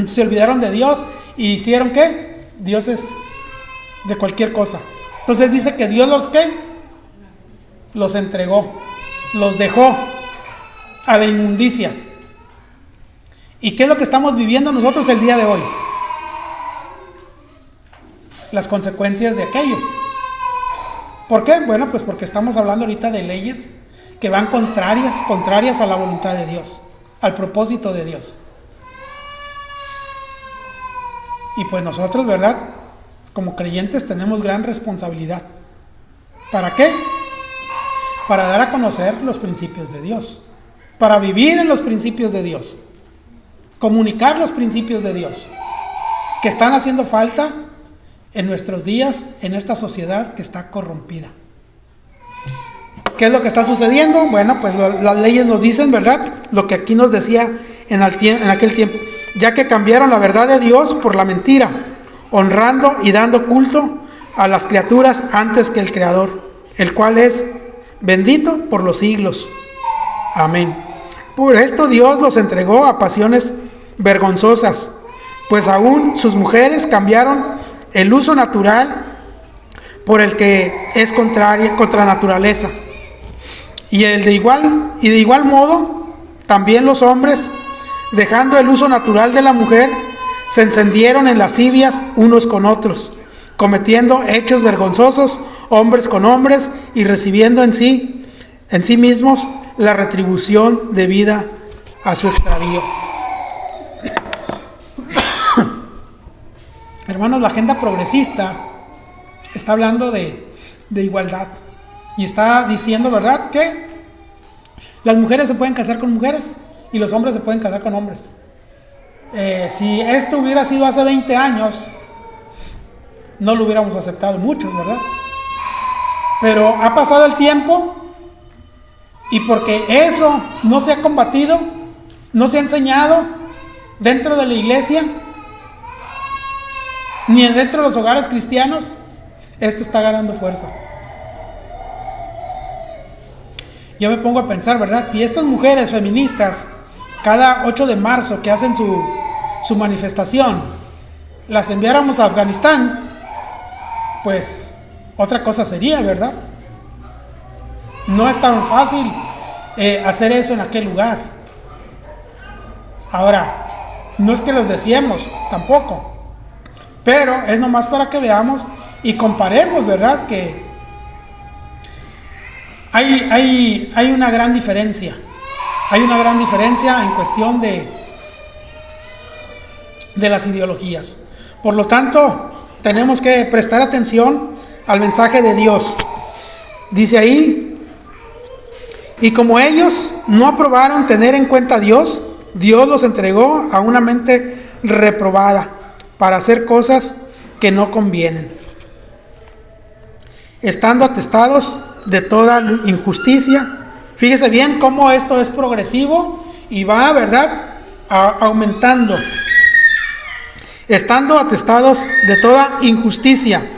Speaker 1: se olvidaron de Dios y hicieron ¿qué? Dioses de cualquier cosa. Entonces dice que Dios los ¿qué? Los entregó, los dejó a la inmundicia. ¿Y qué es lo que estamos viviendo nosotros el día de hoy? Las consecuencias de aquello. ¿Por qué? Bueno, pues porque estamos hablando ahorita de leyes que van contrarias a la voluntad de Dios. al propósito de Dios. Y pues nosotros, ¿verdad?, como creyentes tenemos gran responsabilidad. ¿Para qué? Para dar a conocer los principios de Dios, para vivir en los principios de Dios, comunicar los principios de Dios, que están haciendo falta en nuestros días, en esta sociedad que está corrompida. ¿Qué es lo que está sucediendo? Bueno, pues las leyes nos dicen, ¿verdad?, lo que aquí nos decía en aquel tiempo, ya que cambiaron la verdad de Dios por la mentira, honrando y dando culto a las criaturas antes que el Creador, el cual es bendito por los siglos. Amén. Por esto Dios los entregó a pasiones vergonzosas, pues aún sus mujeres cambiaron el uso natural por el que es contra naturaleza. Y de igual modo, también los hombres, dejando el uso natural de la mujer, se encendieron en lascivias unos con otros, cometiendo hechos vergonzosos, hombres con hombres, y recibiendo en sí mismos la retribución debida a su extravío. Hermanos, la agenda progresista está hablando de igualdad y está diciendo, ¿verdad?, que las mujeres se pueden casar con mujeres y los hombres se pueden casar con hombres. Si esto hubiera sido hace 20 años, no lo hubiéramos aceptado muchos, ¿verdad? Pero ha pasado el tiempo y porque eso no se ha combatido, no se ha enseñado dentro de la iglesia, ni dentro de los hogares cristianos, esto está ganando fuerza. Yo me pongo a pensar, ¿verdad? Si estas mujeres feministas, cada 8 de marzo que hacen su manifestación, las enviáramos a Afganistán, pues otra cosa sería, ¿verdad? No es tan fácil hacer eso en aquel lugar. Ahora, no es que los deseemos tampoco, pero es nomás para que veamos y comparemos, ¿verdad?, que hay una gran diferencia. Hay una gran diferencia en cuestión de las ideologías. Por lo tanto, tenemos que prestar atención al mensaje de Dios. Dice ahí, y como ellos no aprobaron tener en cuenta a Dios, Dios los entregó a una mente reprobada para hacer cosas que no convienen, estando atestados de toda injusticia. Fíjese bien cómo esto es progresivo y va, ¿verdad?, aumentando. Estando atestados de toda injusticia,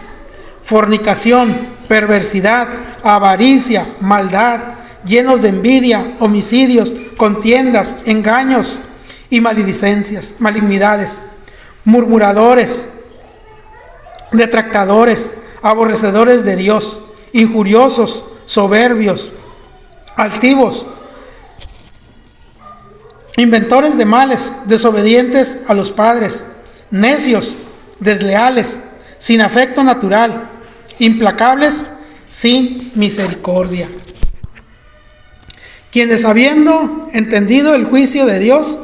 Speaker 1: fornicación, perversidad, avaricia, maldad, llenos de envidia, homicidios, contiendas, engaños y maledicencias, malignidades, murmuradores, detractadores, aborrecedores de Dios, injuriosos, soberbios, altivos, inventores de males, desobedientes a los padres, necios, desleales, sin afecto natural, implacables, sin misericordia. Quienes, habiendo entendido el juicio de Dios,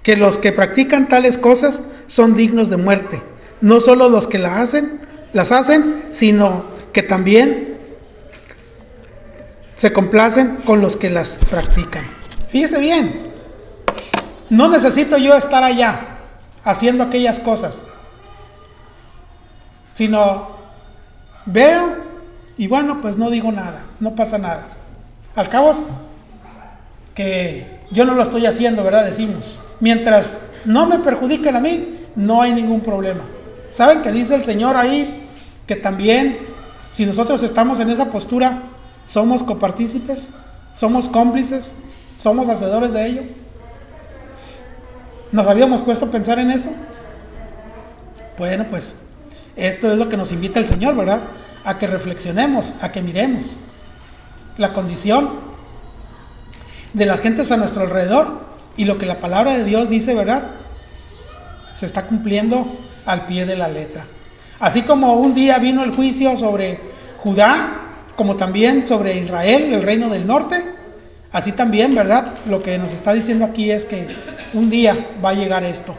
Speaker 1: que los que practican tales cosas son dignos de muerte, no solo los que las hacen, sino que también se complacen con los que las practican. Fíjese bien, no necesito yo estar allá haciendo aquellas cosas, sino veo y bueno, pues no digo nada, no pasa nada. Al cabo que yo no lo estoy haciendo, ¿verdad? Decimos, mientras no me perjudiquen a mí, no hay ningún problema. ¿Saben que dice el Señor ahí que también, si nosotros estamos en esa postura, somos copartícipes, somos cómplices, somos hacedores de ello? ¿Nos habíamos puesto a pensar en eso? Bueno, pues esto es lo que nos invita el Señor, ¿verdad? A que reflexionemos, a que miremos la condición de las gentes a nuestro alrededor y lo que la palabra de Dios dice, ¿verdad? Se está cumpliendo al pie de la letra. Así como un día vino el juicio sobre Judá, como también sobre Israel, el reino del norte, Así también, ¿verdad? Lo que nos está diciendo aquí es que un día va a llegar esto.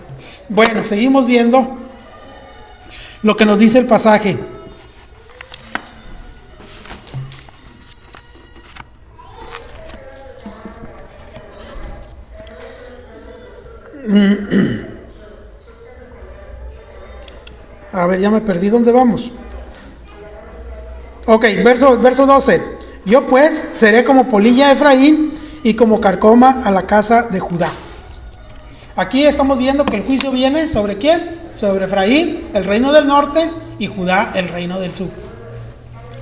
Speaker 1: Bueno, seguimos viendo lo que nos dice el pasaje. A ver, ya me perdí. ¿Dónde vamos? Ok, verso 12. Yo pues seré como polilla a Efraín y como carcoma a la casa de Judá. Aquí estamos viendo que el juicio viene ¿sobre quién? Sobre Efraín, el reino del norte, y Judá, el reino del sur.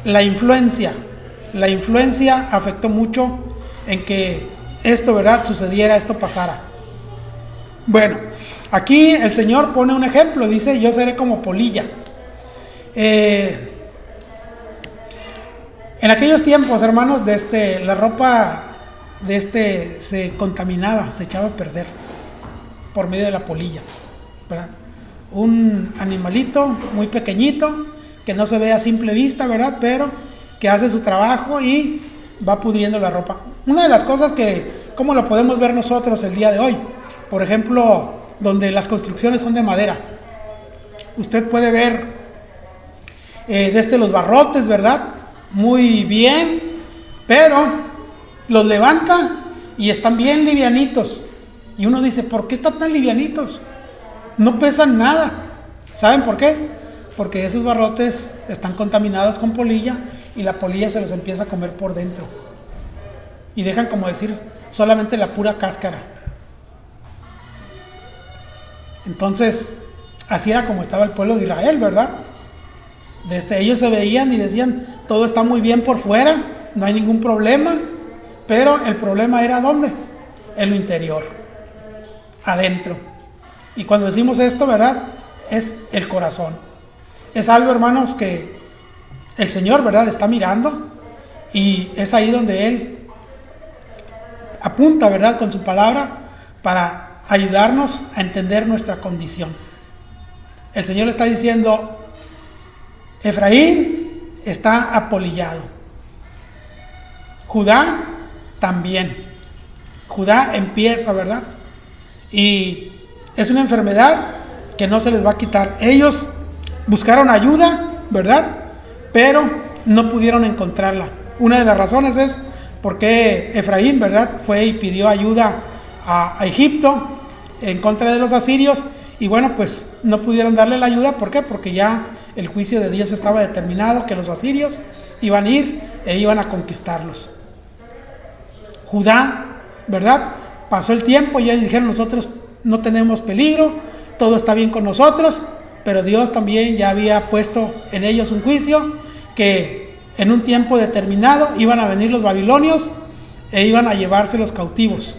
Speaker 1: La influencia afectó mucho en que esto, ¿verdad?, sucediera, esto pasara. Bueno, aquí el Señor pone un ejemplo, dice, yo seré como polilla. En aquellos tiempos, hermanos, la ropa se contaminaba, se echaba a perder por medio de la polilla, ¿verdad? Un animalito muy pequeñito que no se ve a simple vista, ¿verdad? Pero que hace su trabajo y va pudriendo la ropa. Una de las cosas ¿cómo lo podemos ver nosotros el día de hoy? Por ejemplo, donde las construcciones son de madera. Usted puede ver los barrotes, ¿verdad? Muy bien, pero los levanta y están bien livianitos. Y uno dice, ¿por qué están tan livianitos? No pesan nada. ¿Saben por qué? Porque esos barrotes están contaminados con polilla y la polilla se los empieza a comer por dentro. Y dejan, como decir, solamente la pura cáscara. Entonces, así era como estaba el pueblo de Israel, ¿verdad? Ellos se veían y decían, todo está muy bien por fuera, no hay ningún problema, pero el problema era ¿dónde? En lo interior, adentro. Y cuando decimos esto, ¿verdad?, es el corazón. Es algo, hermanos, que el Señor, ¿verdad?, está mirando, y es ahí donde Él apunta, ¿verdad?, con su palabra para ayudarnos a entender nuestra condición. El Señor está diciendo, Efraín está apolillado, Judá también. Judá empieza, ¿verdad? Y es una enfermedad que no se les va a quitar. Ellos buscaron ayuda, ¿verdad? Pero no pudieron encontrarla. Una de las razones es porque Efraín, ¿verdad?, fue y pidió ayuda a Egipto en contra de los asirios, y bueno, pues no pudieron darle la ayuda. ¿Por qué? Porque ya el juicio de Dios estaba determinado, que los asirios iban a ir e iban a conquistarlos. Judá, ¿verdad?, pasó el tiempo y ellos dijeron, nosotros no tenemos peligro, todo está bien con nosotros, pero Dios también ya había puesto en ellos un juicio, que en un tiempo determinado iban a venir los babilonios e iban a llevarse los cautivos.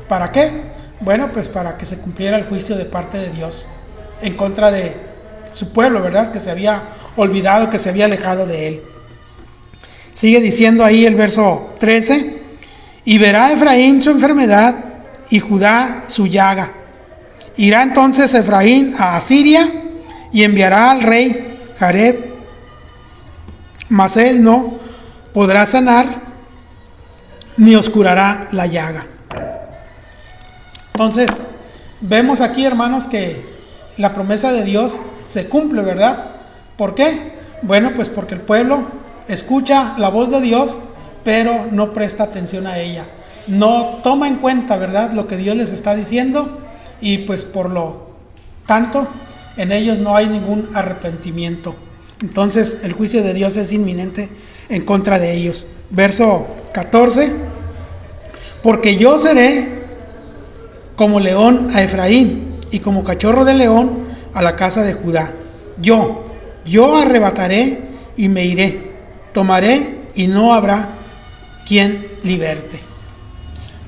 Speaker 1: ¿Para qué? Bueno, pues para que se cumpliera el juicio de parte de Dios en contra de su pueblo, ¿verdad?, que se había olvidado, que se había alejado de él. Sigue diciendo ahí el verso 13, y verá Efraín su enfermedad y Judá su llaga. Irá entonces Efraín a Asiria y enviará al rey Jareb, mas él no podrá sanar ni oscurará la llaga. Entonces, vemos aquí, hermanos, que la promesa de Dios se cumple, ¿verdad? ¿Por qué? Bueno, pues porque el pueblo escucha la voz de Dios, pero no presta atención a ella. No toma en cuenta, ¿verdad?, lo que Dios les está diciendo, y pues por lo tanto, en ellos no hay ningún arrepentimiento. Entonces, el juicio de Dios es inminente en contra de ellos. Verso 14, porque yo seré como león a Efraín y como cachorro de león a la casa de Judá. Yo arrebataré y me iré, tomaré y no habrá quien liberte.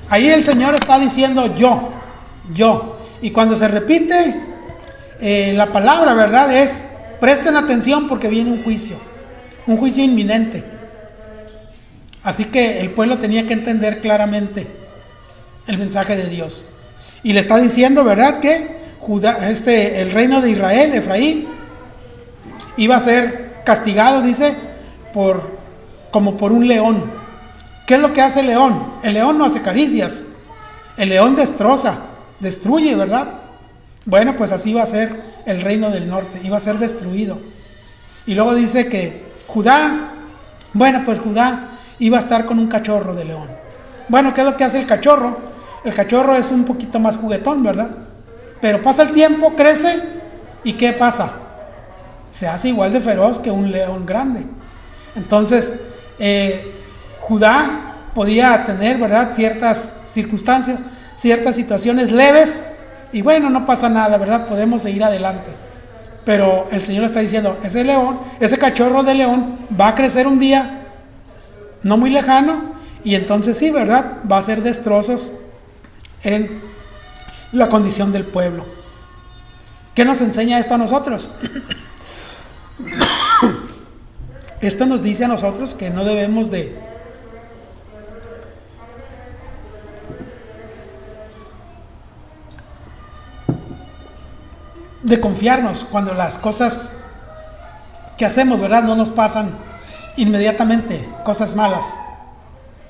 Speaker 1: Ahí el Señor está diciendo yo. Y cuando se repite la palabra, ¿verdad?, presten atención porque viene un juicio inminente. Así que el pueblo tenía que entender claramente el mensaje de Dios. Y le está diciendo, ¿verdad?, que el reino de Israel, Efraín, iba a ser castigado, dice, como por un león. ¿Qué es lo que hace el león? El león no hace caricias. El león destroza, destruye, ¿verdad? Bueno, pues así va a ser el reino del norte, iba a ser destruido. Y luego dice que Judá, bueno, pues Judá iba a estar con un cachorro de león. Bueno, ¿qué es lo que hace el cachorro? El cachorro es un poquito más juguetón, ¿verdad? Pero pasa el tiempo, crece, ¿y qué pasa? Se hace igual de feroz que un león grande. Entonces, Judá podía tener, ¿verdad?, ciertas circunstancias, ciertas situaciones leves, y bueno, no pasa nada, ¿verdad? Podemos seguir adelante. Pero el Señor está diciendo, ese león, ese cachorro de león va a crecer un día, no muy lejano, y entonces sí, ¿verdad?, va a hacer destrozos en la condición del pueblo. ¿Qué nos enseña esto a nosotros? Esto nos dice a nosotros que no debemos de confiarnos cuando las cosas que hacemos, ¿verdad?, no nos pasan inmediatamente, cosas malas.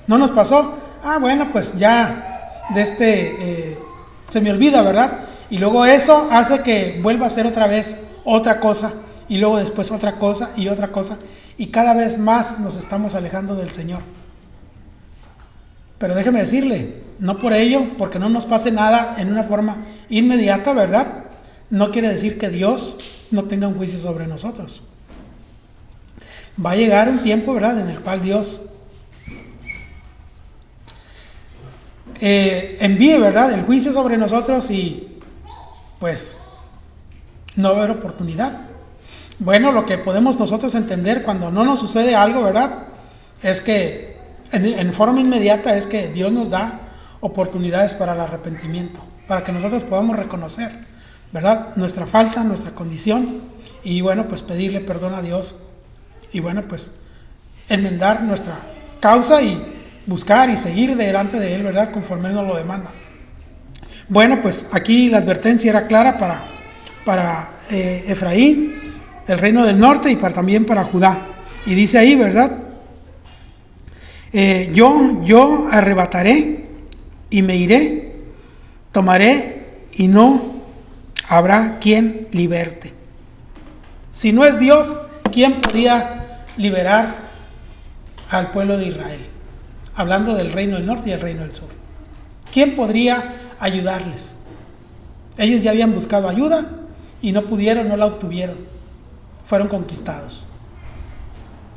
Speaker 1: No nos pasó, bueno, pues ya se me olvida, ¿verdad? Y luego eso hace que vuelva a ser otra vez otra cosa, y luego después otra cosa y otra cosa, y cada vez más nos estamos alejando del Señor. Pero déjeme decirle, no por ello, porque no nos pase nada en una forma inmediata, ¿verdad?, no quiere decir que Dios no tenga un juicio sobre nosotros. Va a llegar un tiempo, ¿verdad?, en el cual Dios envíe, ¿verdad?, el juicio sobre nosotros, y pues no va a haber oportunidad. Bueno, lo que podemos nosotros entender cuando no nos sucede algo, ¿verdad?, es que en forma inmediata es que Dios nos da oportunidades para el arrepentimiento, para que nosotros podamos reconocer, ¿verdad?, nuestra falta, nuestra condición, y bueno, pues pedirle perdón a Dios, y bueno, pues enmendar nuestra causa y buscar y seguir delante de Él, ¿verdad?, conforme Él nos lo demanda. Bueno, pues aquí la advertencia era clara para Efraín, el reino del norte, y también para Judá. Y dice ahí, ¿verdad?, yo arrebataré y me iré, tomaré y no habrá quien liberte. Si no es Dios, ¿quién podía liberar al pueblo de Israel? Hablando del reino del norte y el reino del sur. ¿Quién podría ayudarles? Ellos ya habían buscado ayuda y no pudieron, no la obtuvieron. Fueron conquistados.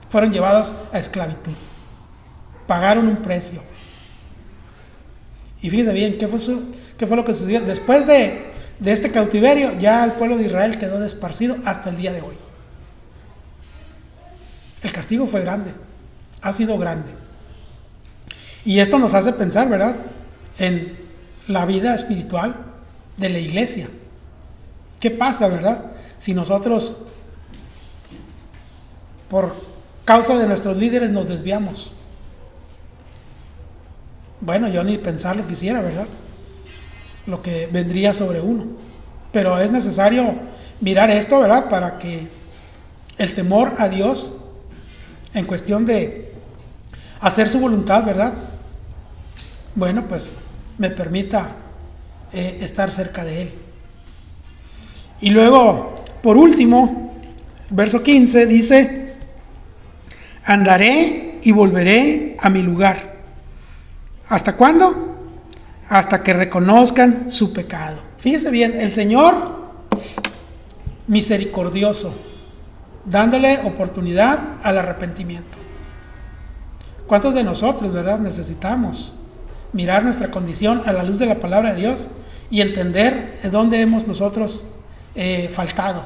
Speaker 1: Fueron llevados a esclavitud. Pagaron un precio. Y fíjese bien, ¿qué fue lo que sucedió? Después de este cautiverio, ya el pueblo de Israel quedó desparcido hasta el día de hoy. El castigo fue grande, ha sido grande. Y esto nos hace pensar, ¿verdad?, en la vida espiritual de la iglesia. ¿Qué pasa, verdad?, si nosotros, por causa de nuestros líderes, nos desviamos? Bueno, yo ni pensarlo quisiera, ¿verdad?, lo que vendría sobre uno. Pero es necesario mirar esto, ¿verdad?, para que el temor a Dios en cuestión de hacer su voluntad, ¿verdad?, bueno, pues me permita estar cerca de Él. Y luego, por último, verso 15 dice, andaré y volveré a mi lugar. ¿Hasta cuándo? Hasta que reconozcan su pecado. Fíjese bien, el Señor misericordioso, dándole oportunidad al arrepentimiento. ¿Cuántos de nosotros, verdad, necesitamos mirar nuestra condición a la luz de la palabra de Dios y entender dónde hemos nosotros faltado?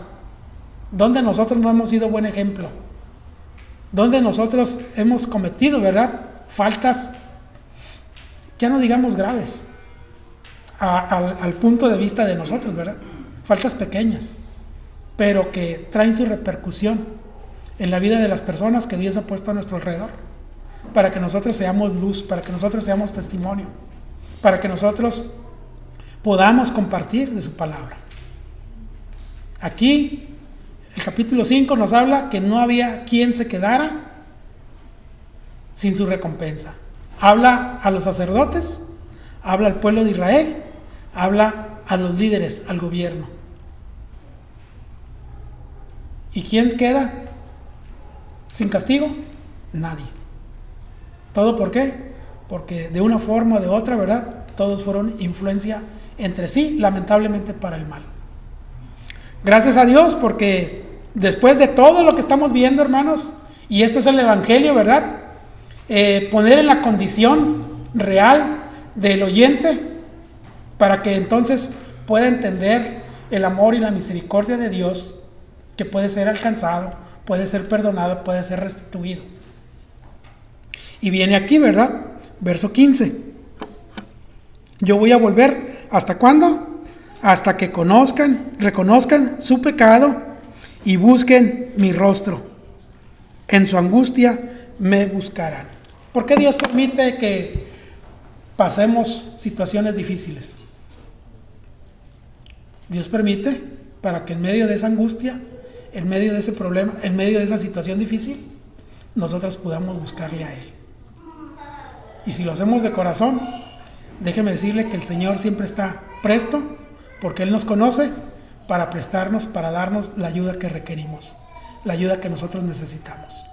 Speaker 1: ¿Dónde nosotros no hemos sido buen ejemplo? ¿Dónde nosotros hemos cometido, verdad, faltas, ya no digamos graves, al punto de vista de nosotros, ¿verdad? Faltas pequeñas, pero que traen su repercusión en la vida de las personas que Dios ha puesto a nuestro alrededor, para que nosotros seamos luz, para que nosotros seamos testimonio, para que nosotros podamos compartir de su palabra. Aquí, el capítulo 5 nos habla que no había quien se quedara sin su recompensa. Habla a los sacerdotes, habla al pueblo de Israel, habla a los líderes, al gobierno. ¿Y quién queda sin castigo? Nadie. ¿Todo por qué? Porque de una forma o de otra, ¿verdad? Todos fueron influencia entre sí, lamentablemente para el mal. Gracias a Dios, porque después de todo lo que estamos viendo, hermanos, y esto es el Evangelio, ¿verdad? Poner en la condición real del oyente para que entonces pueda entender el amor y la misericordia de Dios, que puede ser alcanzado, puede ser perdonado, puede ser restituido. Y viene aquí, ¿verdad? Verso 15. Yo voy a volver, ¿hasta cuándo? Hasta que reconozcan su pecado y busquen mi rostro. En su angustia me buscarán. ¿Por qué Dios permite que pasemos situaciones difíciles? Dios permite para que en medio de esa angustia, en medio de ese problema, en medio de esa situación difícil, nosotros podamos buscarle a Él. Y si lo hacemos de corazón, déjeme decirle que el Señor siempre está presto, porque Él nos conoce, para prestarnos, para darnos la ayuda que requerimos, la ayuda que nosotros necesitamos.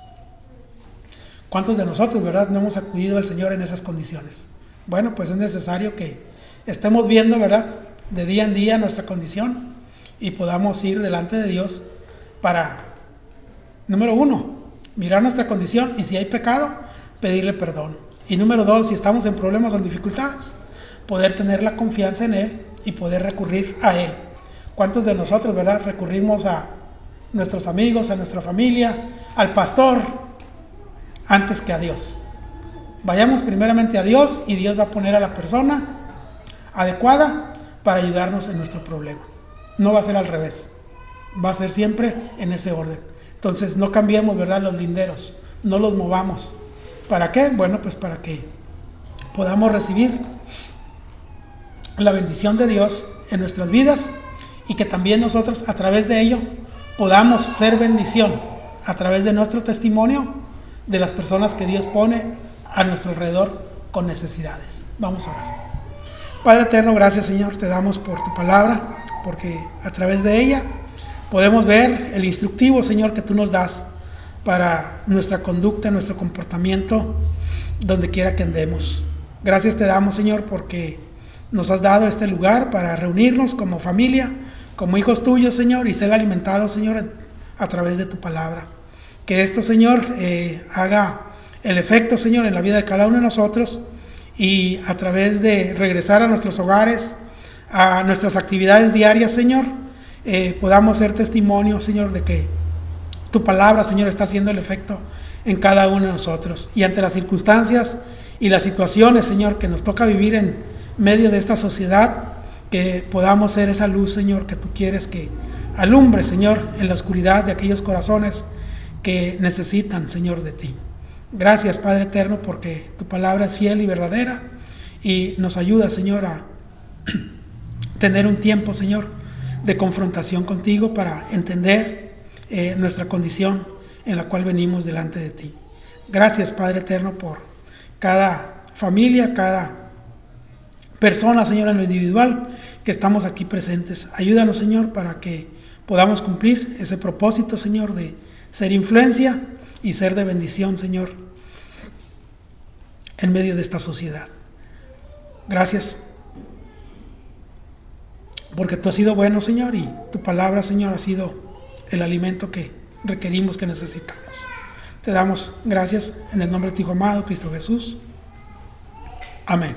Speaker 1: ¿Cuántos de nosotros, verdad, no hemos acudido al Señor en esas condiciones? Bueno, pues es necesario que estemos viendo, verdad, de día en día nuestra condición y podamos ir delante de Dios para, número 1, mirar nuestra condición y si hay pecado, pedirle perdón. Y número 2, si estamos en problemas o en dificultades, poder tener la confianza en Él y poder recurrir a Él. ¿Cuántos de nosotros, verdad, recurrimos a nuestros amigos, a nuestra familia, al pastor, antes que a Dios? Vayamos primeramente a Dios y Dios va a poner a la persona adecuada para ayudarnos en nuestro problema. No va a ser al revés, va a ser siempre en ese orden. Entonces no cambiemos, ¿verdad?, los linderos, no los movamos. ¿Para qué? Bueno, pues para que podamos recibir la bendición de Dios en nuestras vidas y que también nosotros a través de ello podamos ser bendición a través de nuestro testimonio de las personas que Dios pone a nuestro alrededor con necesidades. Vamos a orar. Padre eterno, gracias, Señor, te damos por tu palabra, porque a través de ella podemos ver el instructivo, Señor, que tú nos das para nuestra conducta, nuestro comportamiento, donde quiera que andemos. Gracias te damos, Señor, porque nos has dado este lugar para reunirnos como familia, como hijos tuyos, Señor, y ser alimentados, Señor, a través de tu palabra. Que esto, Señor, haga el efecto, Señor, en la vida de cada uno de nosotros, y a través de regresar a nuestros hogares, a nuestras actividades diarias, Señor, podamos ser testimonio, Señor, de que tu palabra, Señor, está haciendo el efecto en cada uno de nosotros. Y ante las circunstancias y las situaciones, Señor, que nos toca vivir en medio de esta sociedad, que podamos ser esa luz, Señor, que tú quieres que alumbre, Señor, en la oscuridad de aquellos corazones que necesitan, Señor, de ti. Gracias, Padre eterno, porque tu palabra es fiel y verdadera y nos ayuda, Señor, a tener un tiempo, Señor, de confrontación contigo para entender nuestra condición en la cual venimos delante de ti. Gracias, Padre eterno, por cada familia, cada persona, Señor, en lo individual que estamos aquí presentes. Ayúdanos, Señor, para que podamos cumplir ese propósito, Señor, de ser influencia y ser de bendición, Señor, en medio de esta sociedad. Gracias, porque tú has sido bueno, Señor, y tu palabra, Señor, ha sido el alimento que requerimos, que necesitamos. Te damos gracias en el nombre de tu Hijo amado, Cristo Jesús. Amén.